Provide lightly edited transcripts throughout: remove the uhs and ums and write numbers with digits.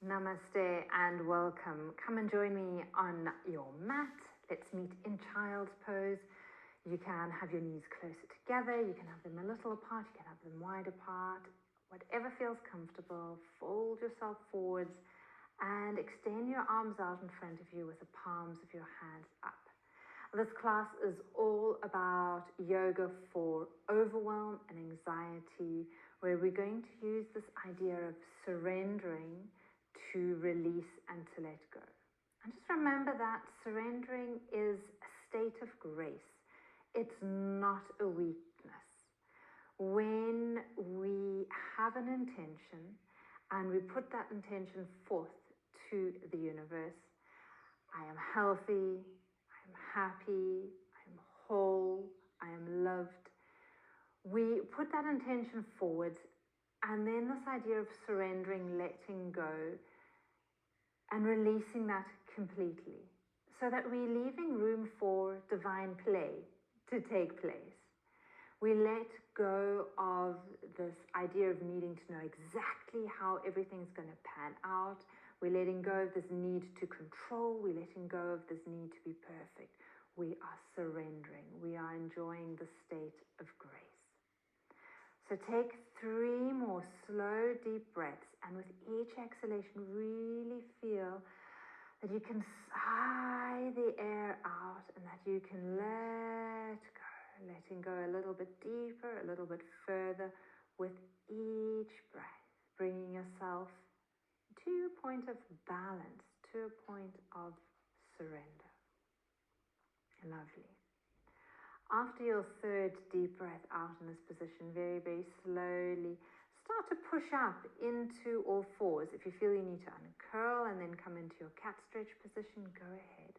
Namaste and welcome. Come and join me on your mat. Let's meet in child's pose. You can have your knees closer together. You can have them a little apart. You can have them wide apart. Whatever feels comfortable. Fold yourself forwards and extend your arms out in front of you with the palms of your hands up. This class is all about yoga for overwhelm and anxiety, where we're going to use this idea of surrendering to release and to let go. And just remember that surrendering is a state of grace. It's not a weakness. When we have an intention and we put that intention forth to the universe, I am healthy, I'm happy, I'm whole, I am loved. We put that intention forward, and then this idea of surrendering, letting go, and releasing that completely, so that we're leaving room for divine play to take place. We let go of this idea of needing to know exactly how everything's going to pan out. We're letting go of this need to control. We're letting go of this need to be perfect. We are surrendering. We are enjoying the state of grace. So take 3 more slow, deep breaths, and with each exhalation, really feel that you can sigh the air out and that you can let go, letting go a little bit deeper, a little bit further with each breath, bringing yourself to a point of balance, to a point of surrender. Lovely. After your 3rd deep breath out in this position, very, very slowly, start to push up into all fours. If you feel you need to uncurl and then come into your cat stretch position, go ahead.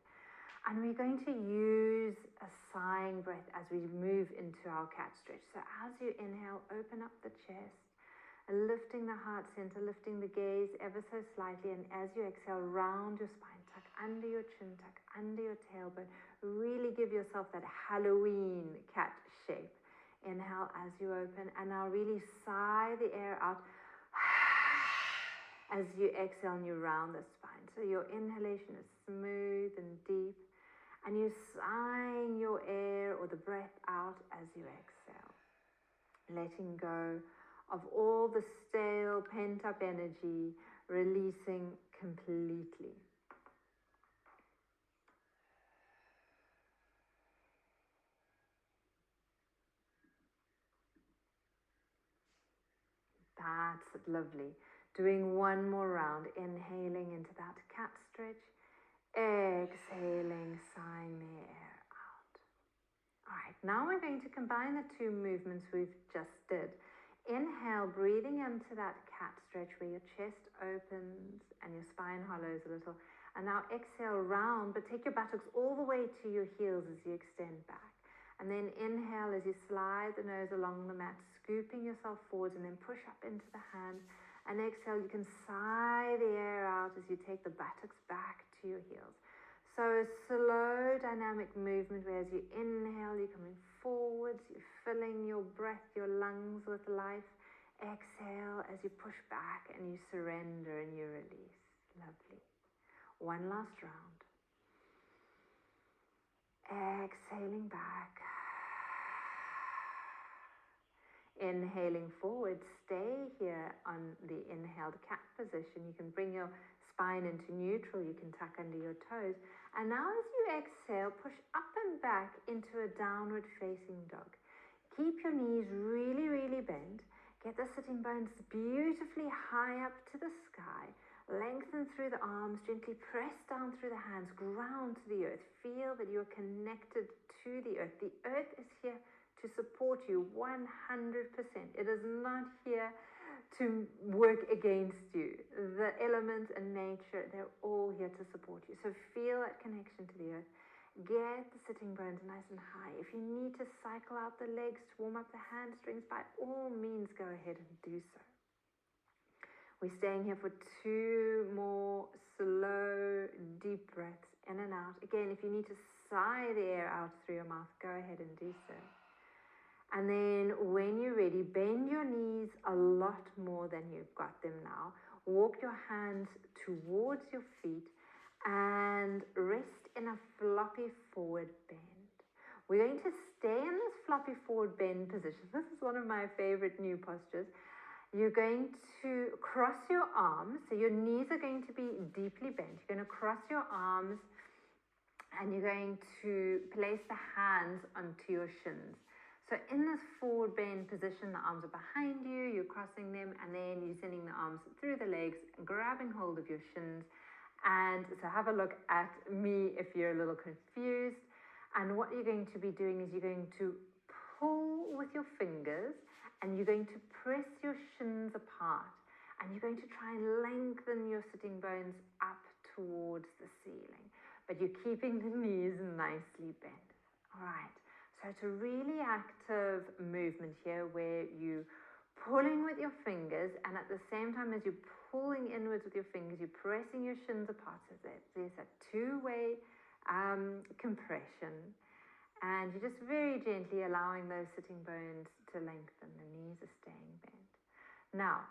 And we're going to use a sighing breath as we move into our cat stretch. So as you inhale, open up the chest, lifting the heart center, lifting the gaze ever so slightly, and as you exhale, round your spine, tuck under your chin, tuck under your tailbone. Really give yourself that Halloween cat shape. Inhale as you open, and now really sigh the air out as you exhale and you round the spine. So your inhalation is smooth and deep, and you're sighing your air or the breath out as you exhale, letting go of all the stale, pent-up energy, releasing completely. That's lovely. Doing one more round, inhaling into that cat stretch, exhaling, sighing the air out. All right, now we're going to combine the 2 movements we've just did. Inhale, breathing into that cat stretch where your chest opens and your spine hollows a little. And now exhale, round, but take your buttocks all the way to your heels as you extend back. And then inhale as you slide the nose along the mat, scooping yourself forwards, and then push up into the hands. And exhale, you can sigh the air out as you take the buttocks back to your heels. So a slow dynamic movement where as you inhale, you're coming forwards, you're filling your breath, your lungs with life. Exhale as you push back and you surrender and you release. Lovely. One last round. Exhaling back. Inhaling forward, stay here on the inhaled cat position. You can bring your spine into neutral, you can tuck under your toes. And now as you exhale, push up and back into a downward facing dog. Keep your knees really, really bent. Get the sitting bones beautifully high up to the sky. Lengthen through the arms, gently press down through the hands, ground to the earth. Feel that you're connected to the earth. The earth is here to support you 100%. It is not here to work against you. The elements and nature, they're all here to support you. So feel that connection to the earth. Get the sitting bones nice and high. If you need to cycle out the legs to warm up the hamstrings, by all means go ahead and do so. We're staying here for 2 more slow, deep breaths in and out. Again, if you need to sigh the air out through your mouth, go ahead and do so. And then when you're ready, bend your knees a lot more than you've got them now. walk your hands towards your feet and rest in a floppy forward bend. We're going to stay in this floppy forward bend position. This is one of my favorite new postures. You're going to cross your arms, so your knees are going to be deeply bent. You're going to cross your arms and you're going to place the hands onto your shins. So in this forward bend position, the arms are behind you, you're crossing them, and then you're sending the arms through the legs, grabbing hold of your shins. And so have a look at me if you're a little confused. And what you're going to be doing is you're going to pull with your fingers and you're going to press your shins apart. And you're going to try and lengthen your sitting bones up towards the ceiling. But you're keeping the knees nicely bent. All right. So it's a really active movement here where you're pulling with your fingers, and at the same time as you're pulling inwards with your fingers, you're pressing your shins apart. So there's a two-way compression, and you're just very gently allowing those sitting bones to lengthen. The knees are staying bent. Now,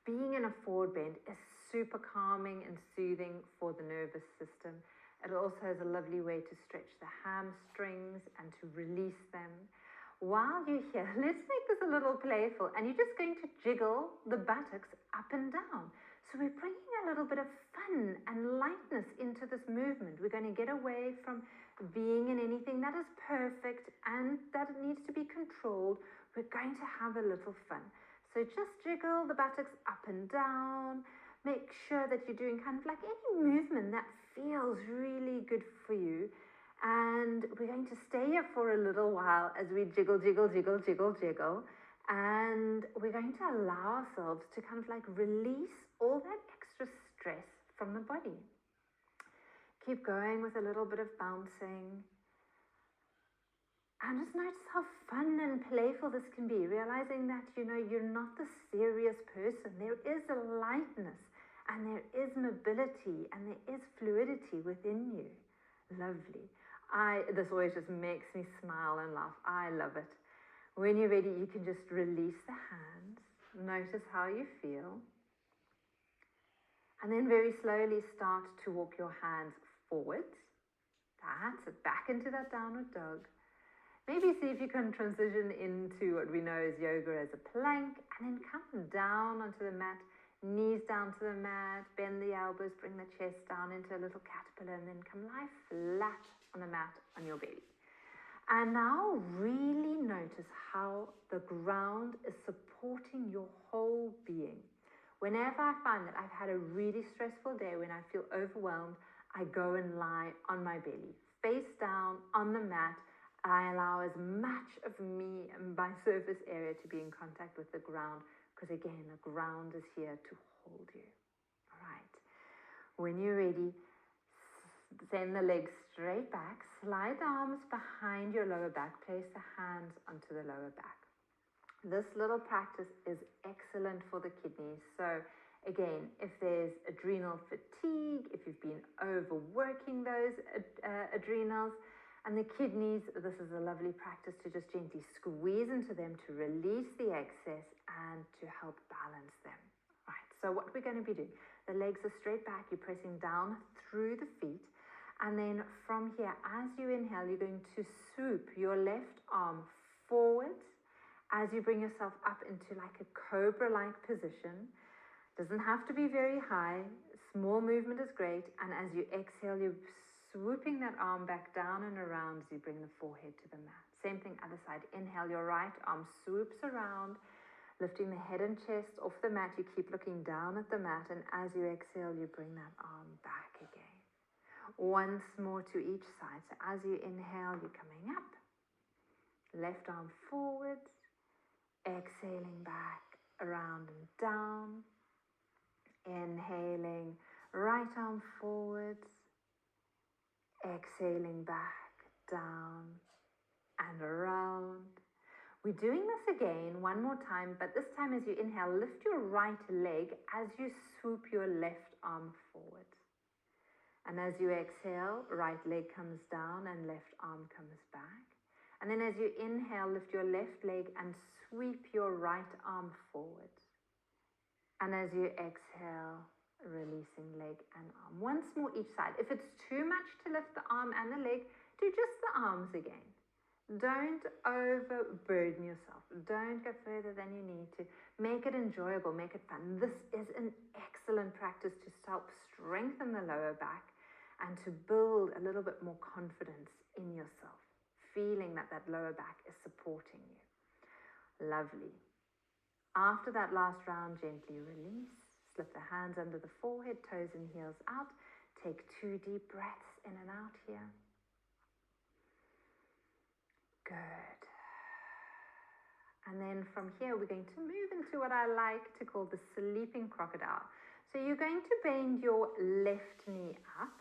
being in a forward bend is super calming and soothing for the nervous system. It also has a lovely way to stretch the hamstrings and to release them. While you're here, let's make this a little playful, and you're just going to jiggle the buttocks up and down. So we're bringing a little bit of fun and lightness into this movement. We're going to get away from being in anything that is perfect and that it needs to be controlled. We're going to have a little fun. So just jiggle the buttocks up and down. Make sure that you're doing kind of like any movement that feels really good for you. And we're going to stay here for a little while as we jiggle, jiggle, jiggle, jiggle, jiggle. And we're going to allow ourselves to kind of like release all that extra stress from the body. Keep going with a little bit of bouncing. And just notice how fun and playful this can be, realizing that, you're not the serious person. There is a lightness, and there is mobility, and there is fluidity within you. Lovely. This always just makes me smile and laugh. I love it. When you're ready, you can just release the hands. Notice how you feel. And then very slowly start to walk your hands forwards. That's it. Back into that downward dog. Maybe see if you can transition into what we know as yoga as a plank, and then come down onto the mat, knees down to the mat, bend the elbows, bring the chest down into a little caterpillar, and then come lie flat on the mat on your belly. And now really notice how the ground is supporting your whole being. Whenever I find that I've had a really stressful day, when I feel overwhelmed, I go and lie on my belly, face down on the mat. I allow as much of me and my surface area to be in contact with the ground, because again, the ground is here to hold you. All right. When you're ready, send the legs straight back, slide the arms behind your lower back, place the hands onto the lower back. This little practice is excellent for the kidneys. So again, if there's adrenal fatigue, if you've been overworking those adrenals, and the kidneys, this is a lovely practice to just gently squeeze into them to release the excess and to help balance them. Right, so what we're going to be doing, the legs are straight back, you're pressing down through the feet, and then from here, as you inhale, you're going to swoop your left arm forwards as you bring yourself up into like a cobra-like position. Doesn't have to be very high, small movement is great, and as you exhale, you're swooping that arm back down and around as you bring the forehead to the mat. Same thing, other side. Inhale, your right arm swoops around, lifting the head and chest off the mat. You keep looking down at the mat, and as you exhale, you bring that arm back again. Once more to each side. So as you inhale, you're coming up. Left arm forwards. Exhaling back, around and down. Inhaling, right arm forwards. Exhaling back, down and around. We're doing this again one more time, but this time as you inhale, lift your right leg as you swoop your left arm forward. And as you exhale, right leg comes down and left arm comes back. And then as you inhale, lift your left leg and sweep your right arm forward. And as you exhale, releasing leg and arm. Once more each side. If it's too much to lift the arm and the leg, do just the arms again. Don't overburden yourself. Don't go further than you need to. Make it enjoyable, make it fun. This is an excellent practice to help strengthen the lower back and to build a little bit more confidence in yourself, feeling that that lower back is supporting you. Lovely. After that last round, gently release. Slip the hands under the forehead, toes and heels out. Take 2 deep breaths in and out here. Good. And then from here, we're going to move into what I like to call the sleeping crocodile. So you're going to bend your left knee up.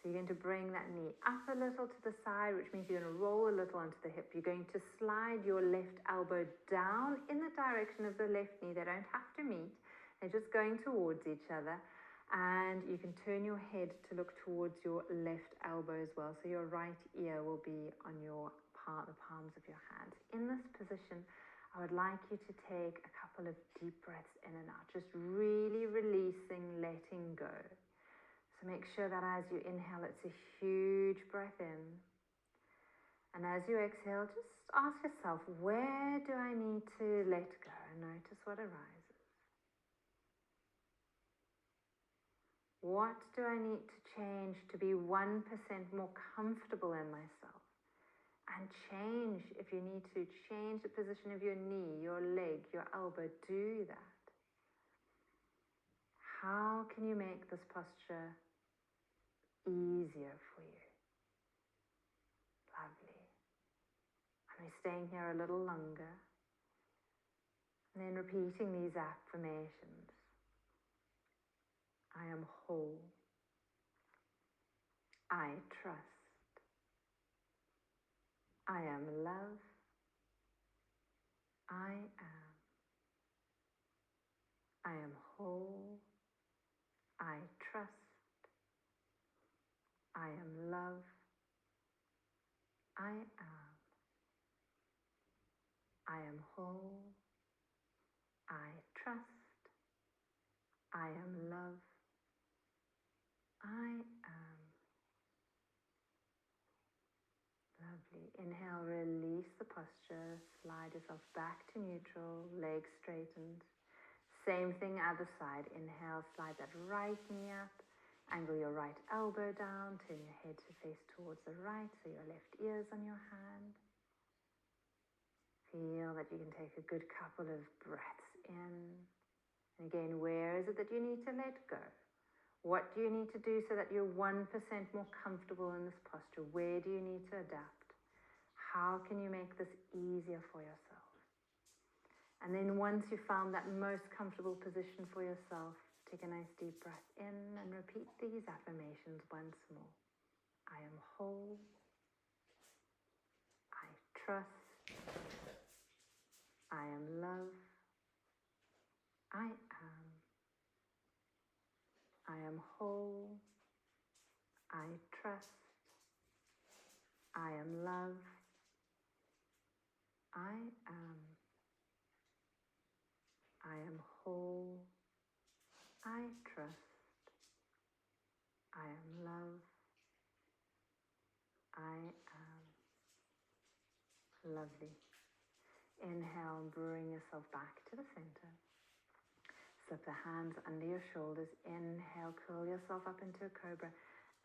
So you're going to bring that knee up a little to the side, which means you're going to roll a little onto the hip. You're going to slide your left elbow down in the direction of the left knee. They don't have to meet. They're just going towards each other. And you can turn your head to look towards your left elbow as well. So your right ear will be on the palms of your hands. In this position, I would like you to take a couple of deep breaths in and out, just really releasing, letting go. So make sure that as you inhale, it's a huge breath in. And as you exhale, just ask yourself, where do I need to let go? And notice what arises. What do I need to change to be 1% more comfortable in myself? And change, if you need to, change the position of your knee, your leg, your elbow. Do that. How can you make this posture easier for you? Lovely. And we're staying here a little longer. And then repeating these affirmations. I am whole. I trust. I am love. I am. I am whole. I trust. I am love. I am. I am whole. I trust. I am love. I am. Lovely. Inhale, release the posture. Slide yourself back to neutral, legs straightened. Same thing, other side. Inhale, slide that right knee up. Angle your right elbow down. Turn your head to face towards the right, so your left ear's on your hand. Feel that you can take a good couple of breaths in. And again, where is it that you need to let go? What do you need to do so that you're 1% more comfortable in this posture? Where do you need to adapt? How can you make this easier for yourself? And then once you've found that most comfortable position for yourself, take a nice deep breath in and repeat these affirmations once more. I am whole. I trust. I am love. I am. I am whole. I trust. I am love. I am. I am whole. I trust. I am love. I am. Lovely. Inhale and bring yourself back to the center. Slip the hands under your shoulders. Inhale, curl yourself up into a cobra.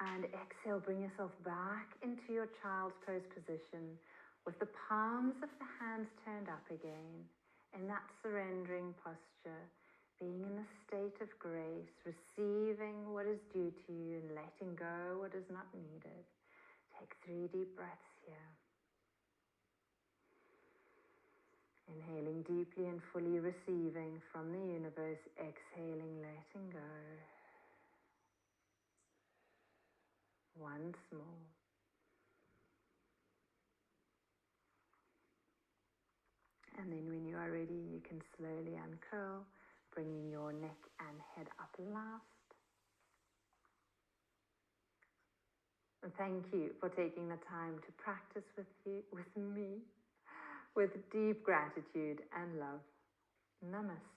And exhale, bring yourself back into your child's pose position with the palms of the hands turned up again. In that surrendering posture, being in a state of grace, receiving what is due to you and letting go what is not needed. Take 3 deep breaths here. Inhaling deeply and fully receiving from the universe. Exhaling, letting go. Once more. And then when you are ready, you can slowly uncurl, bringing your neck and head up last. And thank you for taking the time to practice with me, with deep gratitude and love. Namaste.